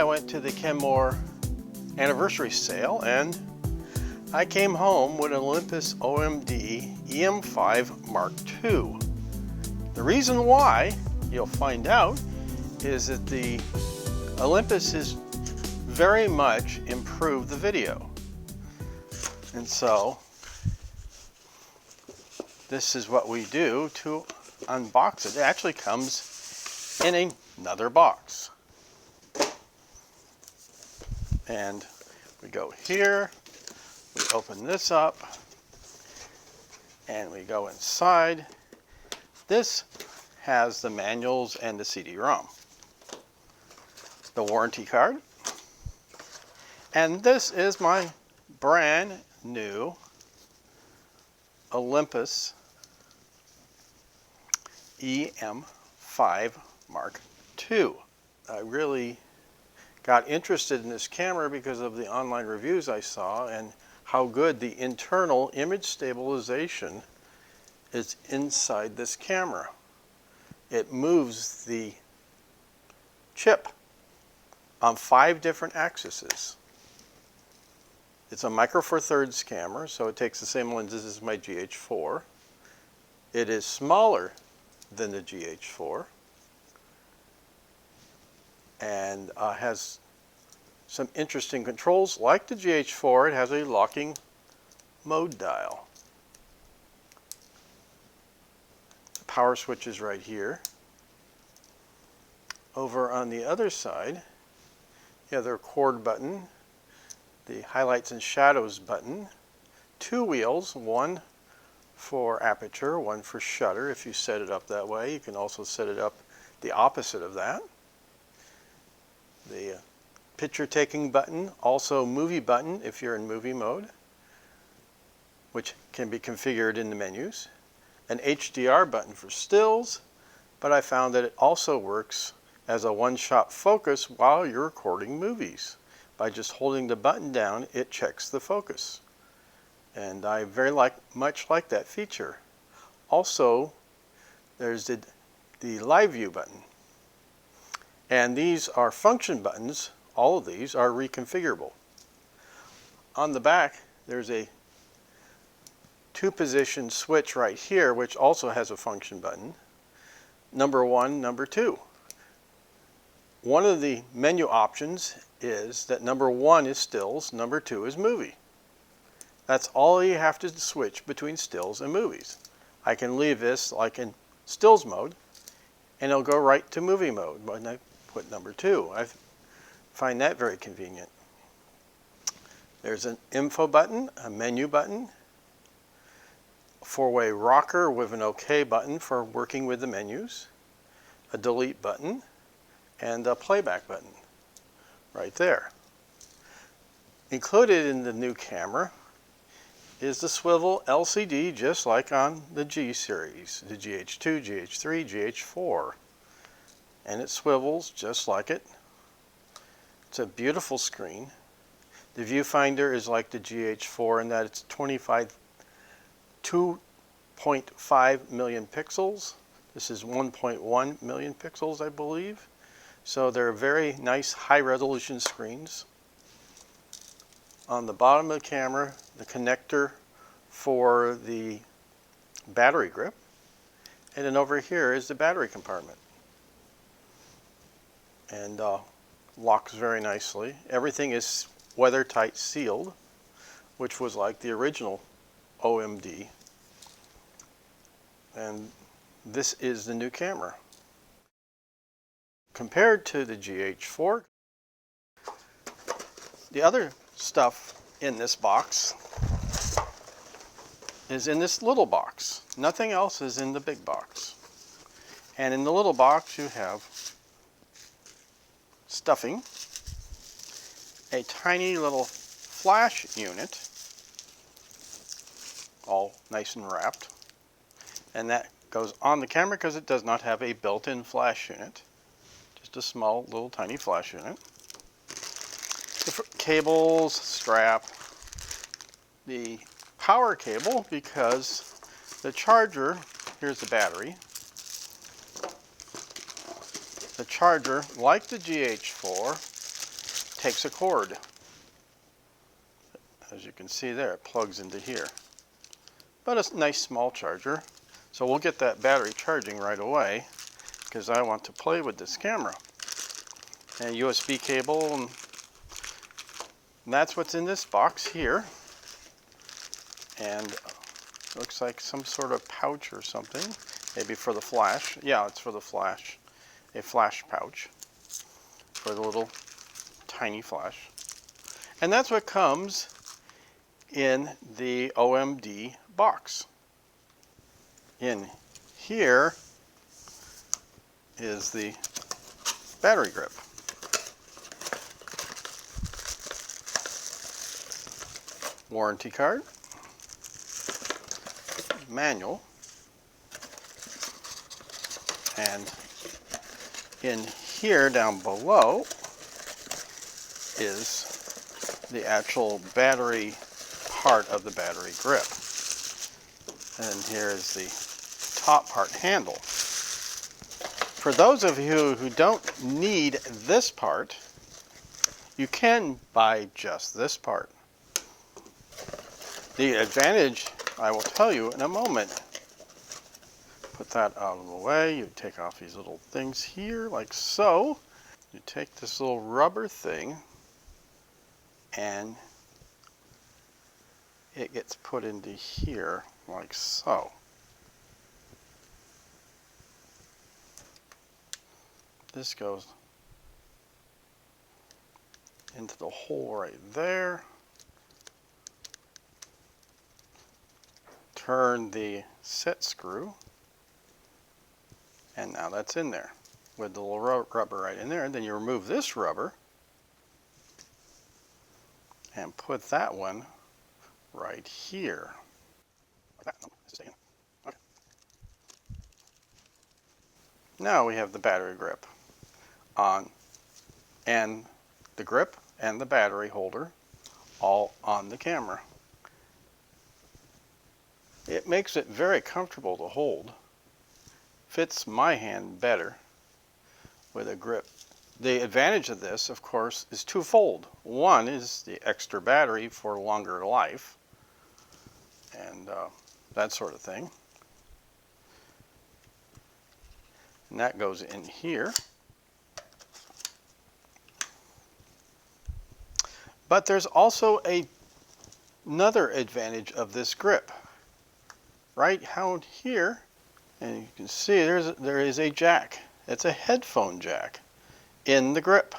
I went to the Kenmore Anniversary Sale and I came home with an Olympus OMD E-M5 Mark II. The reason why, you'll find out, is that the Olympus has very much improved the video. And so, this is what we do to unbox it. It actually comes in another box. And we go here, we open this up, and we go inside. This has the manuals and the CD-ROM, the warranty card, and this is my brand new Olympus E-M5 Mark II. I really got interested in this camera because of the online reviews I saw and how good the internal image stabilization is inside this camera. It moves the chip on 5 different axes. It's a micro four thirds camera, so it takes the same lenses as my GH4. It is smaller than the GH4 and has some interesting controls. Like the GH4, it has a locking mode dial. The power switch is right here. Over on the other side, you have the record button, the highlights and shadows button, 2 wheels, one for aperture, one for shutter if you set it up that way. You can also set it up the opposite of that. The picture taking button, also movie button if you're in movie mode, which can be configured in the menus. An HDR button for stills, but I found that it also works as a one-shot focus while you're recording movies. By just holding the button down, it checks the focus. And I very much like that feature. Also, there's the live view button. And these are function buttons. All of these are reconfigurable. On the back, there's a 2-position switch right here, which also has a function button. Number 1, number 2. One of the menu options is that number 1 is stills, number 2 is movie. That's all you have to switch between stills and movies. I can leave this like in stills mode, and it'll go right to movie mode when I put number 2. I find that very convenient. There's an info button, a menu button, a 4-way rocker with an OK button for working with the menus, a delete button, and a playback button right there. Included in the new camera is the swivel LCD, just like on the G series, the GH2, GH3, GH4. And it swivels just like it. It's a beautiful screen. The viewfinder is like the GH4 in that it's 2.5 million pixels. This is 1.1 million pixels, I believe. So they're very nice high-resolution screens. On the bottom of the camera, the connector for the battery grip. And then over here is the battery compartment. And locks very nicely. Everything is weather-tight sealed, which was like the original OMD. And this is the new camera. Compared to the GH4, the other stuff in this box is in this little box. Nothing else is in the big box. And in the little box you have stuffing, a tiny little flash unit, all nice and wrapped, and that goes on the camera because it does not have a built-in flash unit. Just a small little tiny flash unit. The cables, strap, the power cable, because the charger, here's the battery. The charger, like the GH4, takes a cord. As you can see there, it plugs into here. But a nice small charger. So we'll get that battery charging right away because I want to play with this camera. And USB cable, and that's what's in this box here. And looks like some sort of pouch or something, maybe for the flash. Yeah, it's for the flash, a flash pouch for the little tiny flash. And that's what comes in the OMD box. In here is the battery grip. Warranty card, manual, and in here down below is the actual battery part of the battery grip. And here is the top part handle. For those of you who don't need this part, you can buy just this part. The advantage, I will tell you in a moment. Put that out of the way. You take off these little things here, like so. You take this little rubber thing, and it gets put into here, like so. This goes into the hole right there. Turn the set screw, and now that's in there with the little rubber right in there. And then you remove this rubber and put that one right here. Okay. Now we have the battery grip on, and the grip and the battery holder all on the camera. It makes it very comfortable to hold. Fits my hand better with a grip. The advantage of this, of course, is twofold. One is the extra battery for longer life and that sort of thing. And that goes in here. But there's also another advantage of this grip. Right out here, and you can see there is a jack. It's a headphone jack in the grip.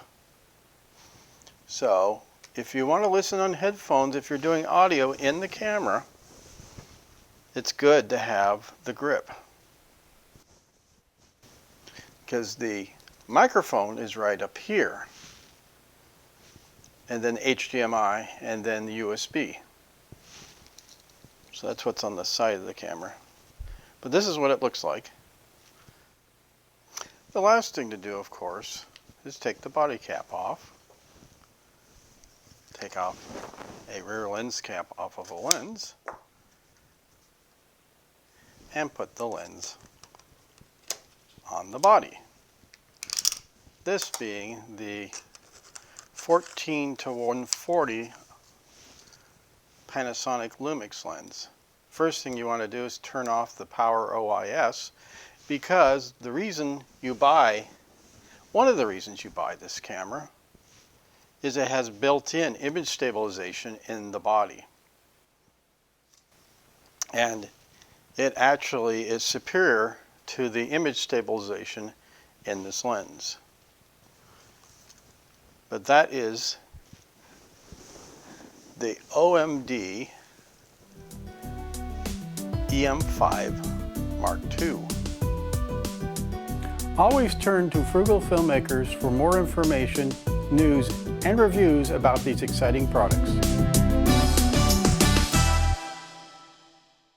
So if you want to listen on headphones, if you're doing audio in the camera, it's good to have the grip. Because the microphone is right up here, and then HDMI, and then the USB. So that's what's on the side of the camera. But this is what it looks like. The last thing to do, of course, is take the body cap off. Take off a rear lens cap off of a lens. And put the lens on the body. This being the 14-140 Panasonic Lumix lens. First thing you want to do is turn off the power OIS, because the reason you buy, one of the reasons you buy this camera, is it has built-in image stabilization in the body. And it actually is superior to the image stabilization in this lens. But that is the OMD E-M5 Mark II. Always turn to Frugal Filmmakers for more information, news, and reviews about these exciting products.